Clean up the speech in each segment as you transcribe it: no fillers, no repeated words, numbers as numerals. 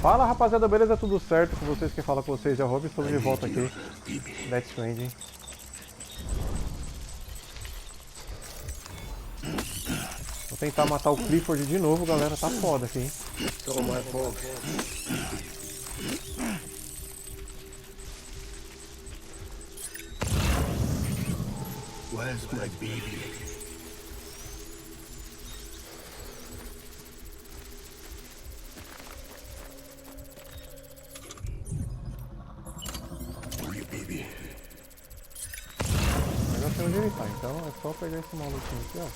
Fala rapaziada, beleza? Tudo certo com vocês? Quem fala com vocês é o Rob, estamos de volta aqui. Death Stranding. Vou tentar matar o Clifford de novo, galera. Tá foda aqui, hein? Where's my baby? Eu já sei onde ele tá, então é só pegar esse maluquinho aqui, ó.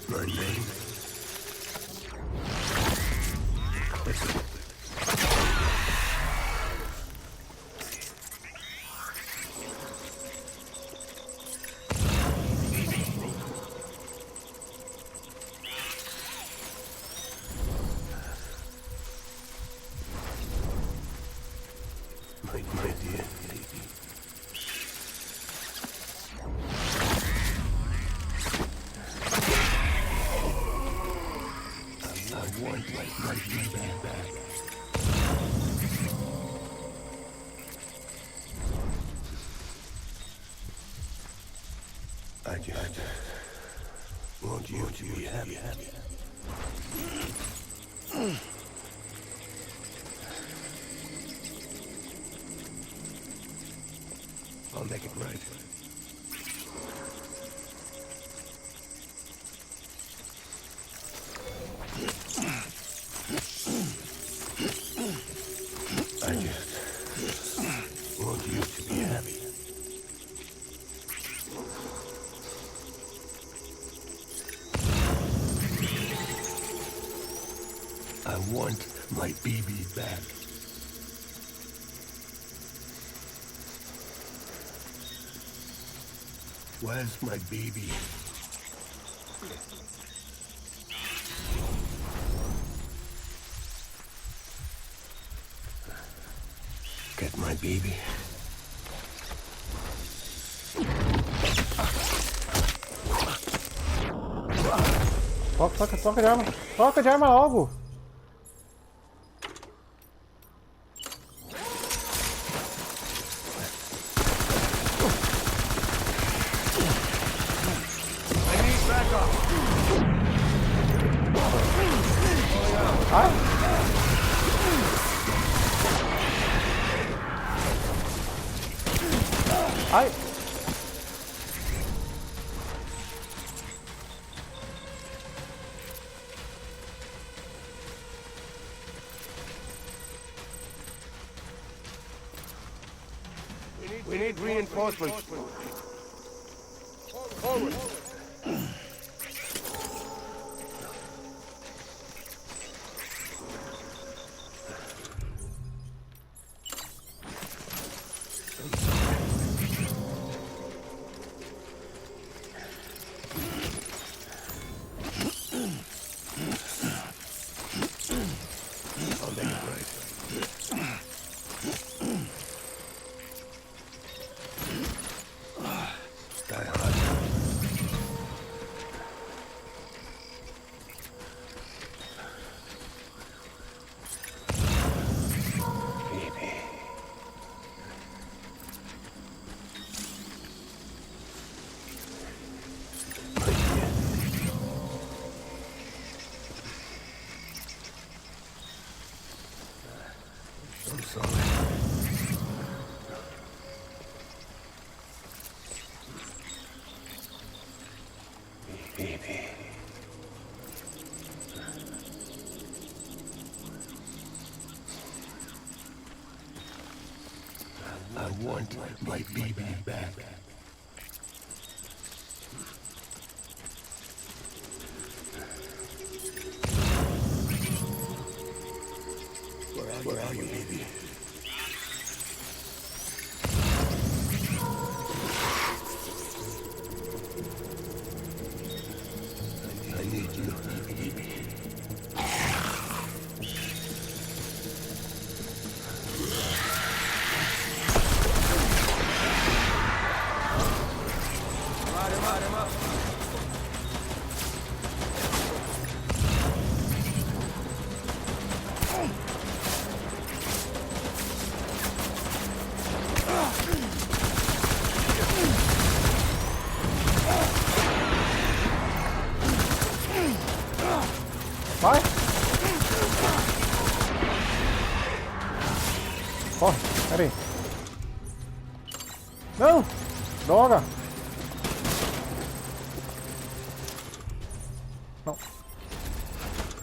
My name? My dear lady. I want my baby back. I just want you to be happy. I'll make it right. I just want you to be happy. I want my baby back. Where's my baby? Get my baby. Troca de arma. Troca de arma logo. Ai. Ai. We need reinforcements. Forward. I'll make it right. Die hard. Baby. My dear. I'm sorry. Baby. I want my baby back. Where are you, baby? I need you, baby. Não.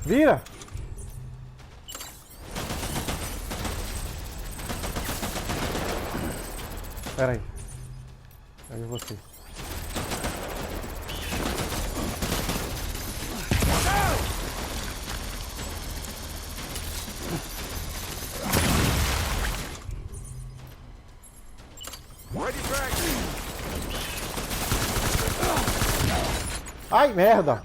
Vira! Pera aí. Aí você. Ai, merda!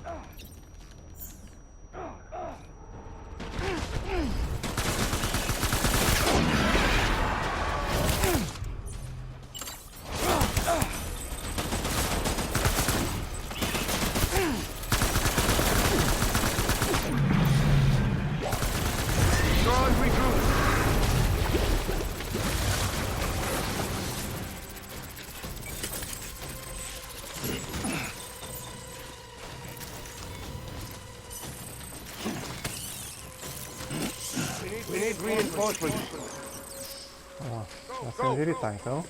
Ó, já sei onde ele tá, então.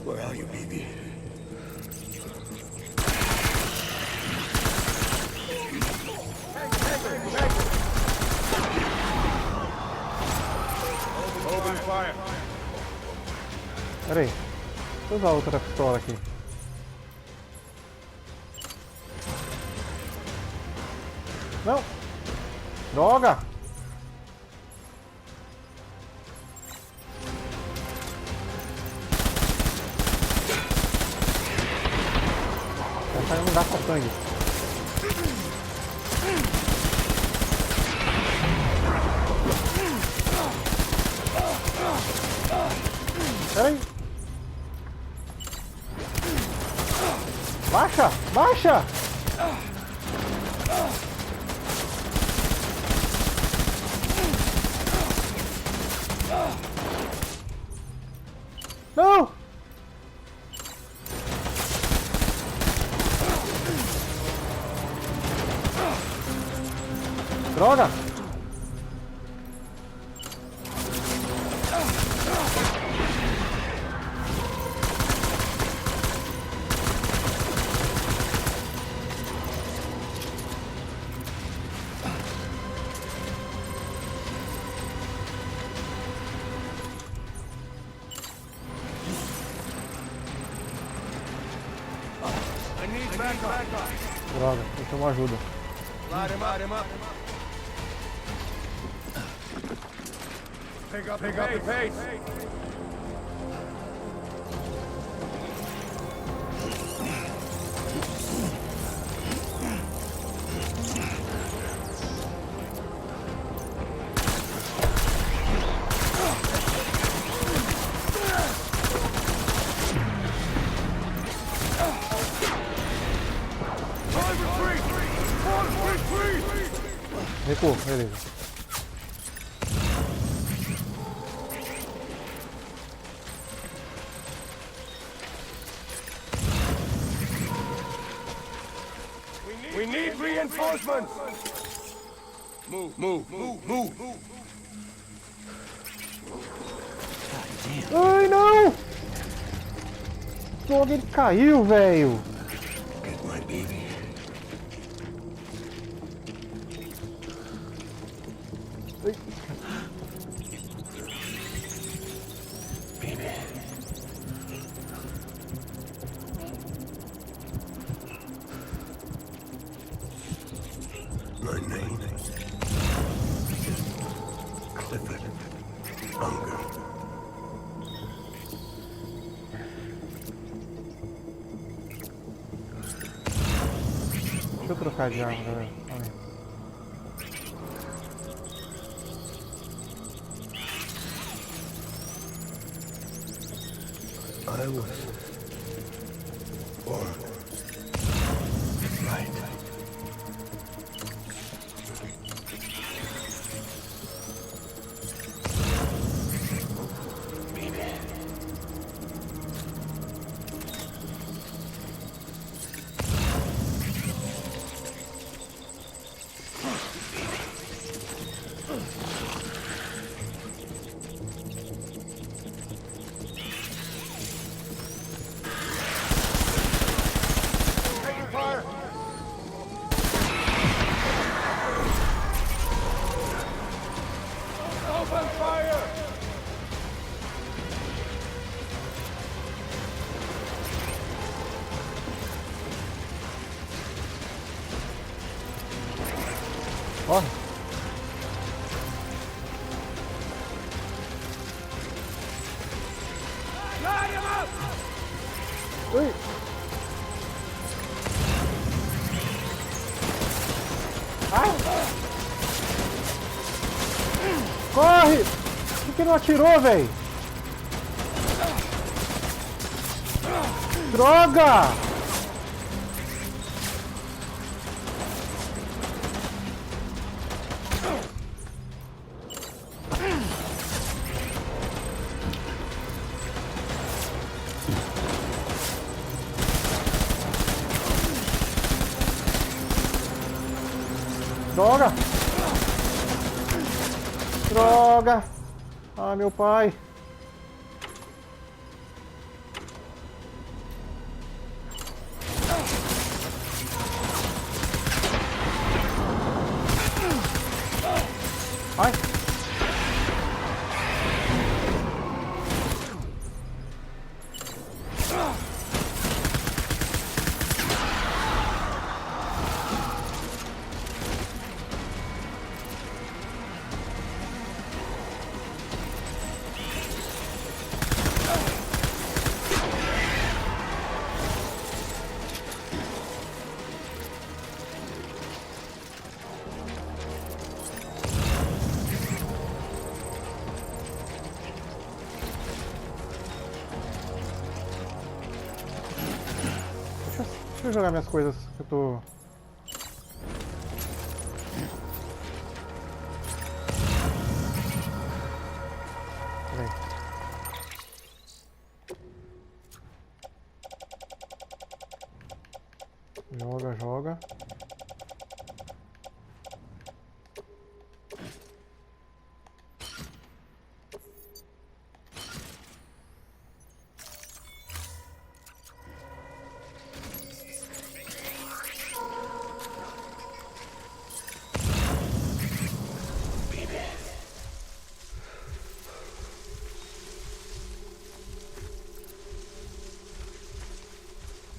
Where are you, baby? Open fire. Pera aí. Deixa eu usar outra pistola aqui. Não! Droga! Essa aí não dá pra sangue. Pera aí. Baixa! Baixa! Não! Droga! Droga, deixa eu uma ajuda. Pick up the pace. Recuo, beleza. We need reinforcements. Move. Ai, não! Logo ele caiu, velho. Get my baby. My name is Clifford Unger. Deixa eu trocar de arma, galera. Olha. I was born right. Corre. Ui. Ai. Corre! Por que não atirou, velho? Droga! Droga! Droga! Ah, meu pai! Ai! Deixa eu jogar minhas coisas que eu tô... Peraí. Joga, joga.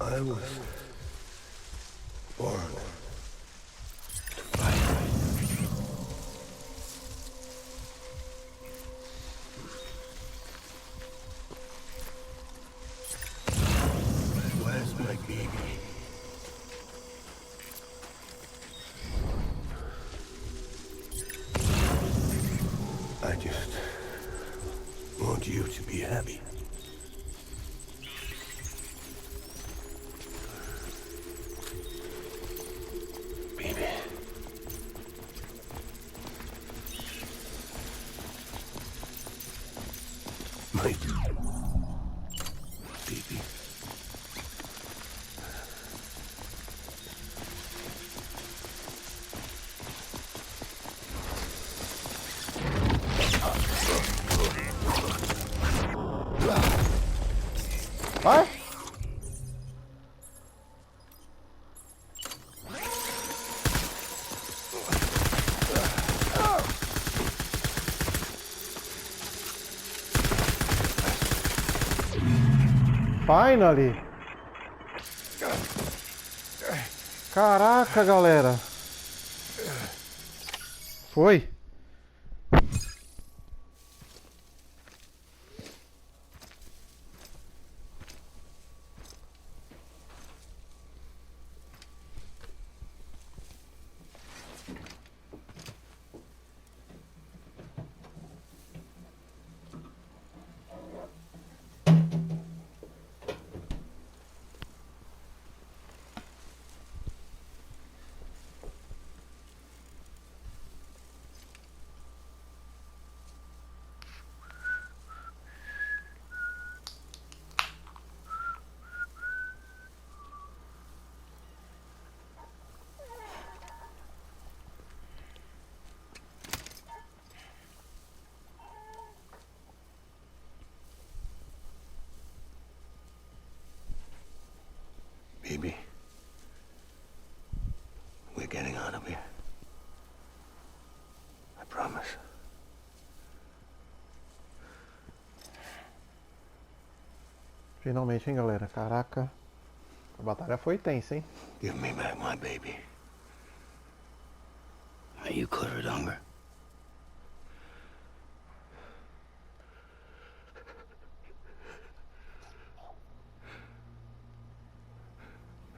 I was born to fight. Where's my baby? I just want you to be happy. My baby. Vai! Finally! Caraca, galera! Foi! Baby, we're getting out of here. I promise. Finalmente, hein, galera? Caraca. A batalha foi tensa, hein? Give me back my baby. Are you clear, Unger?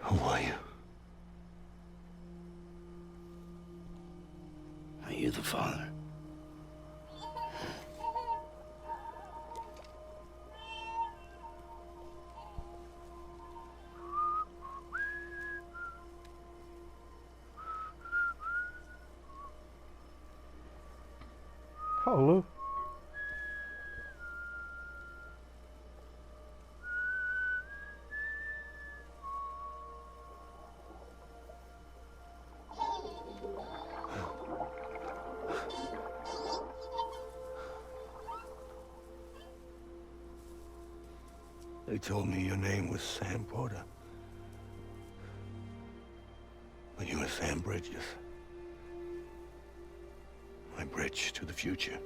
Who are you? Are you the father? Paulo. They told me your name was Sam Porter. But you were Sam Bridges. My bridge to the future.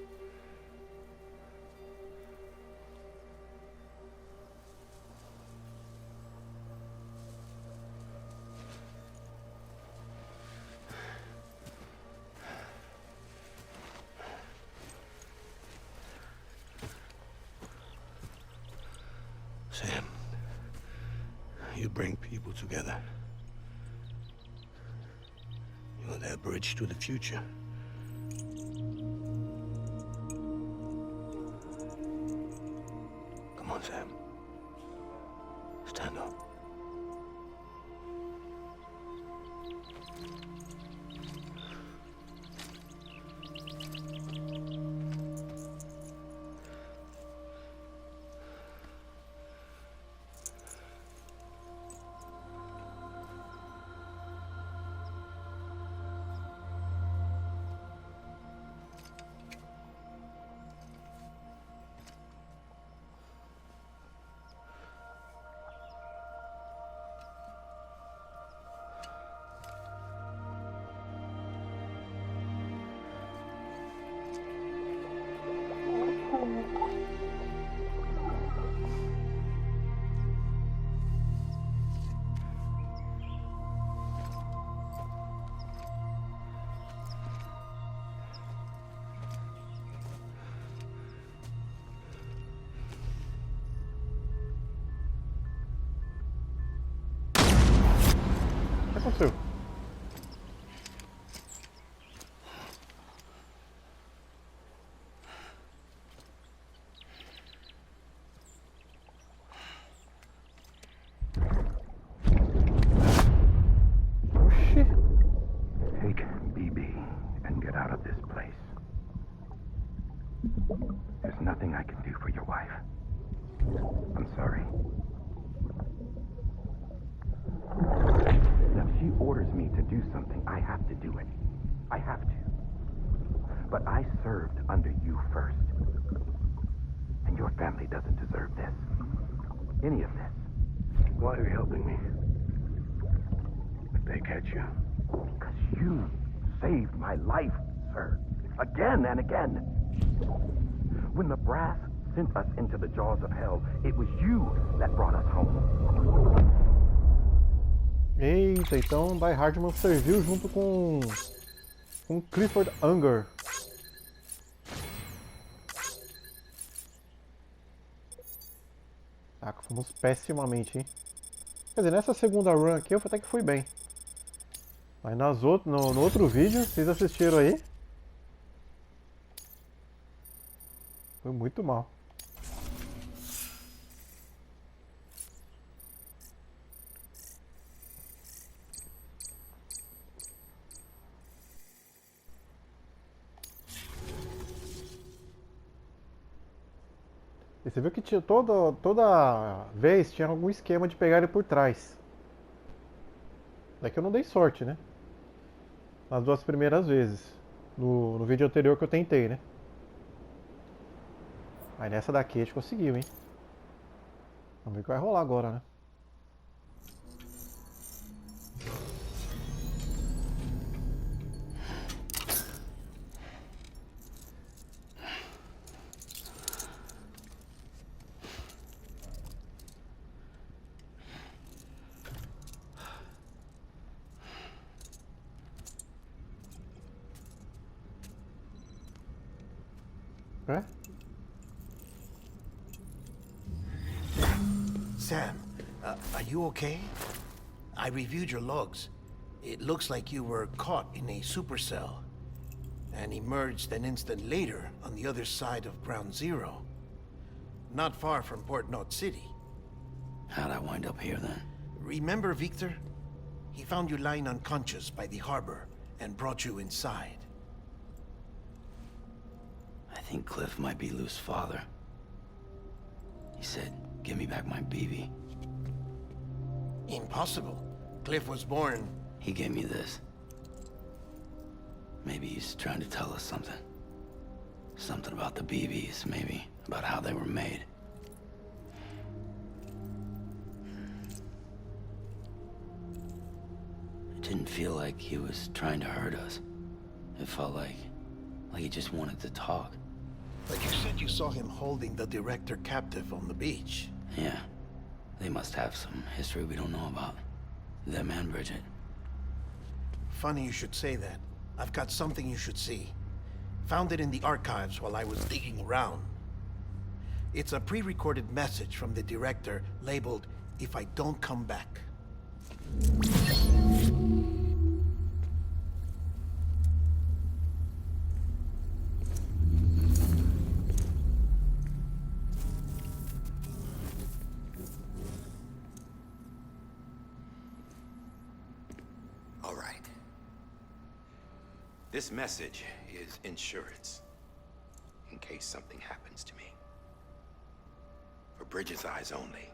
Sam, you bring people together. You're their bridge to the future. Come on, Sam. Stand up. O que aconteceu? Oxi. Take BB and get out of this place. There's nothing I can do for your wife. I'm sorry. If she orders me to do something, I have to do it. I have to. But I served under you first. And your family doesn't deserve this. Any of this. Why are you helping me? If they catch you. Because you saved my life, sir. Again and again. When the brass sent us into the jaws of hell, it was you that brought us home. Eita, então Die-Hardman serviu junto com Clifford Unger. Tá, fomos pessimamente, hein? Quer dizer, nessa segunda run aqui eu até que fui bem. Mas no outro vídeo, vocês assistiram aí? Foi muito mal. E você viu que tinha toda vez tinha algum esquema de pegar ele por trás. Daqui eu não dei sorte, né? Nas duas primeiras vezes. No vídeo anterior que eu tentei, né? Aí nessa daqui a gente conseguiu, hein? Vamos ver o que vai rolar agora, né? café? Sam, are you okay? I reviewed your logs. It looks like you were caught in a supercell and emerged an instant later on the other side of Ground Zero. Not far from Port Knot City. How'd I wind up here then? Remember Victor? He found you lying unconscious by the harbor and brought you inside. I think Cliff might be Lou's father. He said, give me back my BB. Impossible. Cliff was born... He gave me this. Maybe he's trying to tell us something. Something about the BBs, maybe. About how they were made. It didn't feel like he was trying to hurt us. It felt like he just wanted to talk. But you said you saw him holding the director captive on the beach. Yeah. They must have some history we don't know about. Them and Bridget. Funny you should say that. I've got something you should see. Found it in the archives while I was digging around. It's a pre-recorded message from the director labeled, "If I don't come back." All right. This message is insurance, in case something happens to me. For Bridget's eyes only.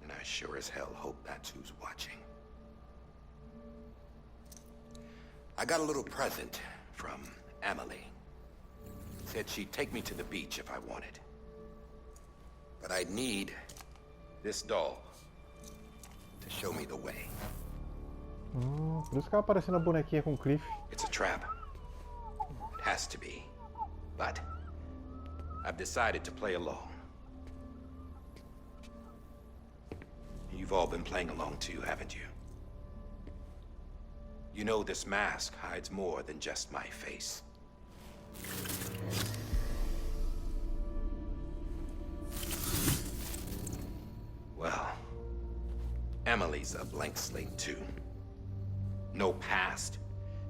And I sure as hell hope that's who's watching. I got a little present from Emily. Said she'd take me to the beach if I wanted. But I'd need this doll to show me the way. Por isso que ela aparecendo a bonequinha com o Cliff. It's a trap. It has to be. But I've decided to play along. You've all been playing along too, haven't you? You know this mask hides more than just my face. Well, Emily's a blank slate too. No past,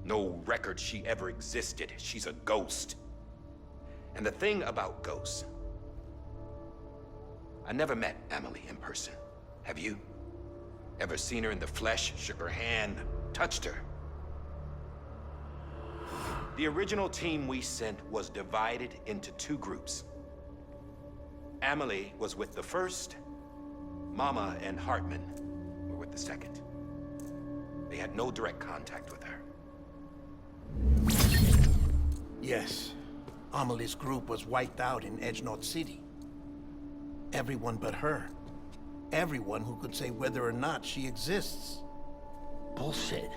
no record she ever existed. She's a ghost. And the thing about ghosts, I never met Emily in person. Have you? Ever seen her in the flesh, shook her hand, touched her? The original team we sent was divided into two groups. Emily was with the first, Mama and Hartman were with the second. They had no direct contact with her. Yes. Amelie's group was wiped out in Edge Knot City. Everyone but her. Everyone who could say whether or not she exists. Bullshit.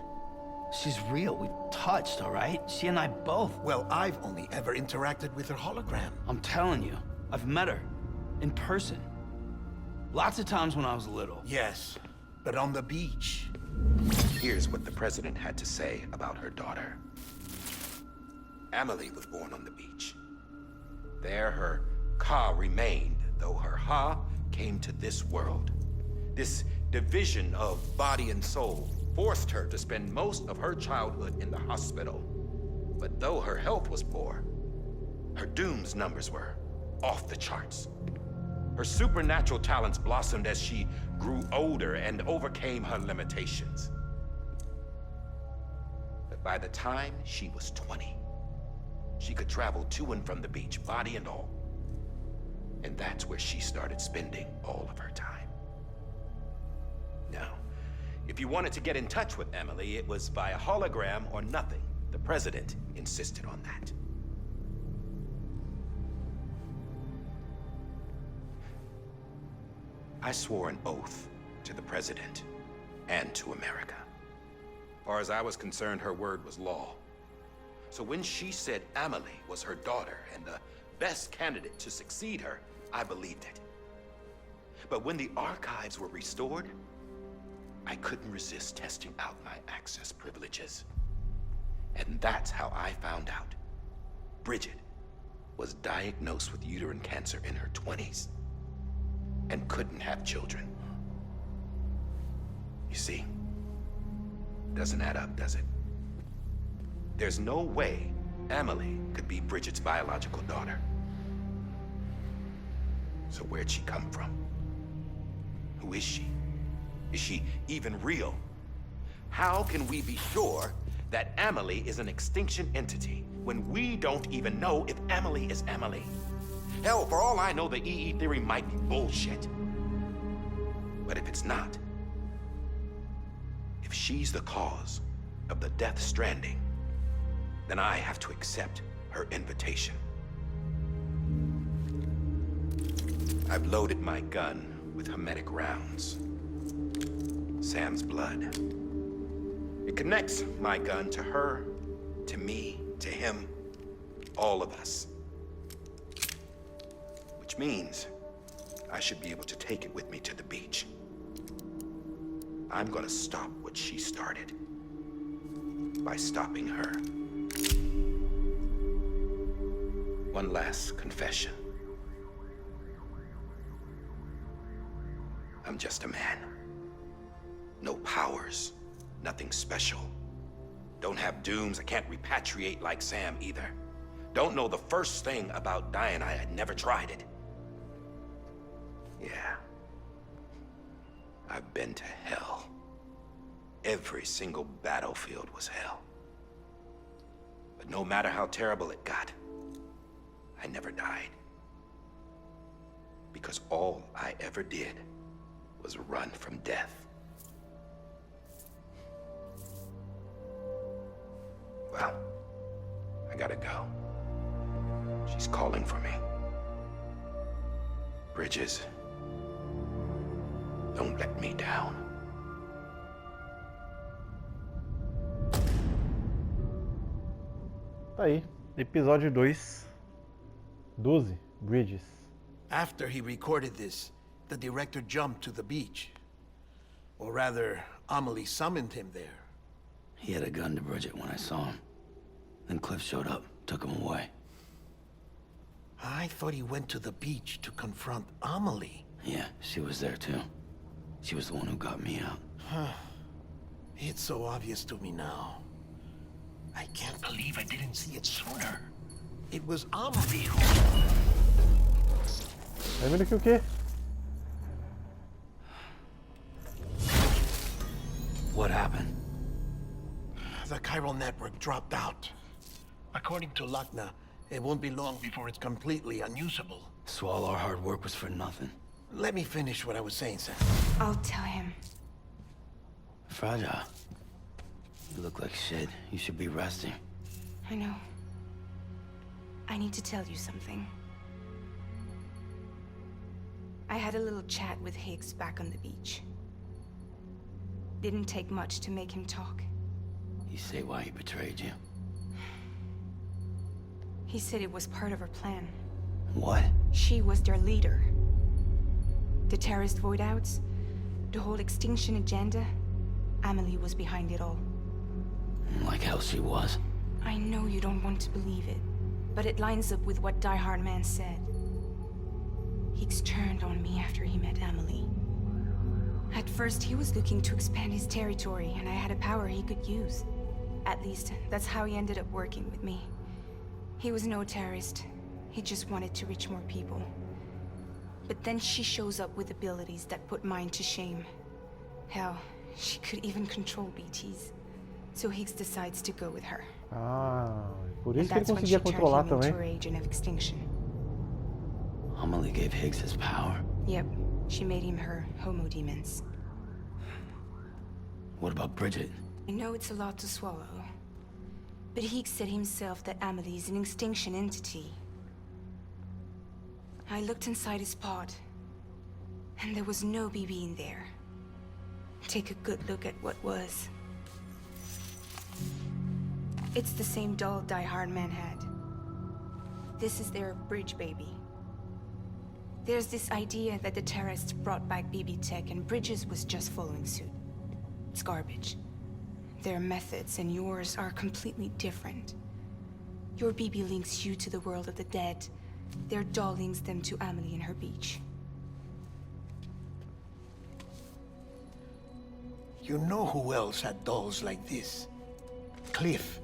She's real. We've touched, all right? She and I both. Well, I've only ever interacted with her hologram. I'm telling you, I've met her. In person. Lots of times when I was little. Yes, but on the beach. Here's what the president had to say about her daughter. Emily was born on the beach. There her Ka remained, though her Ha came to this world. This division of body and soul forced her to spend most of her childhood in the hospital. But though her health was poor, her Doom's numbers were off the charts. Her supernatural talents blossomed as she grew older and overcame her limitations. But by the time she was 20, she could travel to and from the beach, body and all. And that's where she started spending all of her time. Now, if you wanted to get in touch with Emily, it was via hologram or nothing. The president insisted on that. I swore an oath to the president and to America. As far as I was concerned, her word was law. So when she said Emily was her daughter and the best candidate to succeed her, I believed it. But when the archives were restored, I couldn't resist testing out my access privileges. And that's how I found out Bridget was diagnosed with uterine cancer in her 20s and couldn't have children. You see, doesn't add up, does it? There's no way Amelie could be Bridget's biological daughter. So where'd she come from? Who is she? Is she even real? How can we be sure that Amelie is an extinction entity when we don't even know if Amelie is Amelie? Hell, for all I know, the EE theory might be bullshit. But if it's not, if she's the cause of the Death Stranding, then I have to accept her invitation. I've loaded my gun with hermetic rounds. Sam's blood. It connects my gun to her, to me, to him, all of us. Which means I should be able to take it with me to the beach. I'm gonna stop what she started by stopping her. One last confession. I'm just a man. No powers, nothing special. Don't have dooms, I can't repatriate like Sam either. Don't know the first thing about dying, I had never tried it. Yeah. I've been to hell. Every single battlefield was hell. But no matter how terrible it got, I never died. Because all I ever did was run from death. Well, I gotta go. She's calling for me. Bridges, don't let me down. Tá aí, episódio 2, 12, Bridges. After he recorded this, the director jumped to the beach. Or rather, Amelie summoned him there. He had a gun to Bridget when I saw him. Then Cliff showed up, took him away. I thought he went to the beach to confront Amelie. Yeah, she was there too. She was the one who got me out. It's so obvious to me now. I can't believe I didn't see it sooner. It was Amelie who... Tá vendo aqui o quê? What happened? The chiral network dropped out. According to Lakna, it won't be long before it's completely unusable. So all our hard work was for nothing. Let me finish what I was saying, Sam. I'll tell him. Fragile. You look like shit. You should be resting. I know. I need to tell you something. I had a little chat with Higgs back on the beach. Didn't take much to make him talk. You say why he betrayed you? He said it was part of her plan. What? She was their leader. The terrorist void outs, the whole extinction agenda, Amelie was behind it all. Like hell she was. I know you don't want to believe it, but it lines up with what Die-Hardman said. Higgs turned on me after he met Amelie. At first, he was looking to expand his territory, and I had a power he could use. At least, that's how he ended up working with me. He was no terrorist. He just wanted to reach more people. But then she shows up with abilities that put mine to shame. Hell, she could even control BTs. So Higgs decides to go with her. Ah, por And isso que ele that's when she conseguia turned controlar him into também. her agent of extinction. Amelie gave Higgs his power. Yep, she made him her homo demons. What about Bridget? I know it's a lot to swallow, but Higgs said himself that Amelie is an extinction entity. I looked inside his pod, and there was no BB in there. Take a good look at what was. It's the same doll Die-Hardman had. This is their bridge baby. There's this idea that the terrorists brought back BB tech and Bridges was just following suit. It's garbage. Their methods and yours are completely different. Your BB links you to the world of the dead. Their doll links them to Amelie and her beach. You know who else had dolls like this? Cliff.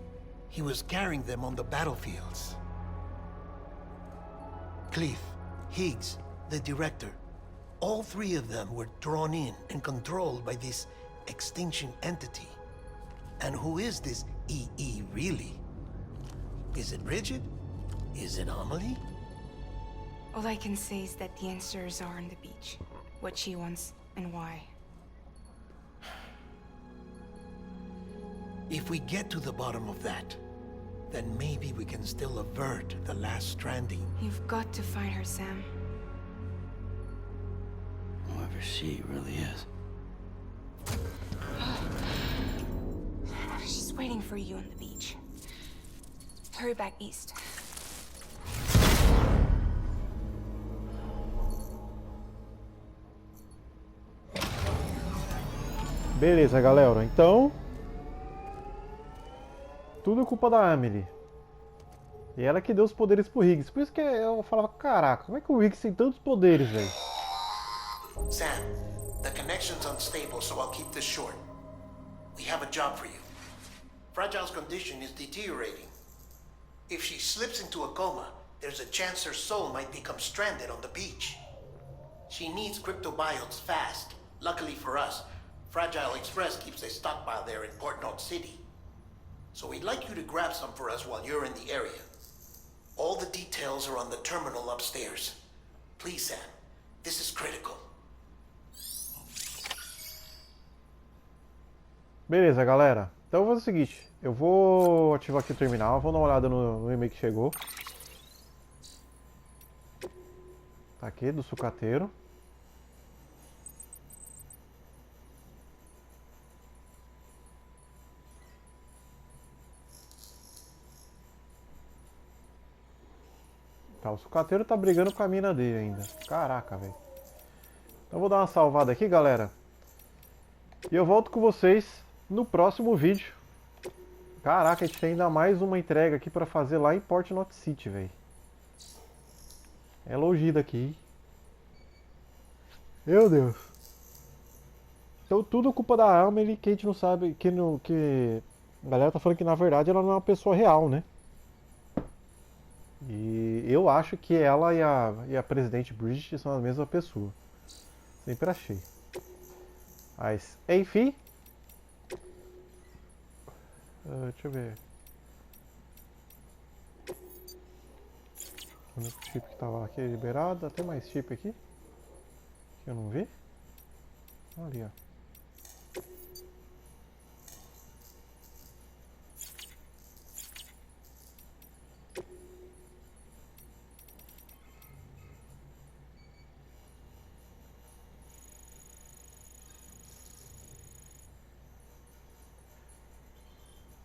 He was carrying them on the battlefields. Cliff, Higgs, the director. All three of them were drawn in and controlled by this extinction entity. And who is this EE really? Is it Bridget? Is it Amelie? All I can say is that the answers are on the beach. What she wants and why. If we get to the bottom of that, then maybe we can still avert the last stranding. You've got to find her, Sam. Whoever she really is. She's waiting for you on the beach. Hurry back east. Beleza, galera. Então, tudo culpa da Amelie. E ela que deu os poderes pro Higgs. Por isso que eu falava, caraca, como é que o Higgs tem tantos poderes, velho? Sam, the connection's unstable, so I'll keep this short. We have a job for you. Fragile's condition is deteriorating. If she slips into a coma, there's a chance her soul might become stranded on the beach. She needs cryptobiotes fast. Luckily for us, Fragile Express keeps a stockpile there in Port North City. So we'd like you to grab some for us while you're in the area. All the details are on the terminal upstairs. Please, Sam, this is critical. Beleza, galera. Então eu vou fazer o seguinte. Eu vou ativar aqui o terminal. Vou dar uma olhada no e-mail que chegou. Tá aqui, do sucateiro. Tá, o sucateiro tá brigando com a mina dele ainda. Caraca, velho. Então eu vou dar uma salvada aqui, galera. E eu volto com vocês no próximo vídeo. Caraca, a gente tem ainda mais uma entrega aqui pra fazer lá em Port North City, velho. É longe daqui, hein? Meu Deus. Então tudo culpa da Amelie, que a gente não sabe, que a galera tá falando que na verdade ela não é uma pessoa real, né? E eu acho que ela e a presidente Bridget são a mesma pessoa. Sempre achei. Mas, enfim. Deixa eu ver. O único chip que tava aqui é liberado. Tem mais chip aqui? Que eu não vi. Ali, ó.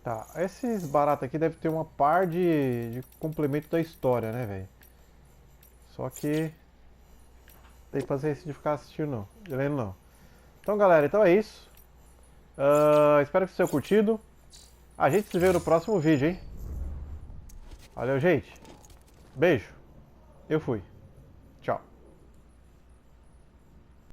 Tá, esses baratos aqui devem ter uma par de complemento da história, né, velho? Só que tem paciência de ficar assistindo não, lendo não. Então, galera, então é isso. Espero que vocês tenham curtido. A gente se vê no próximo vídeo, hein? Valeu, gente. Beijo. Eu fui.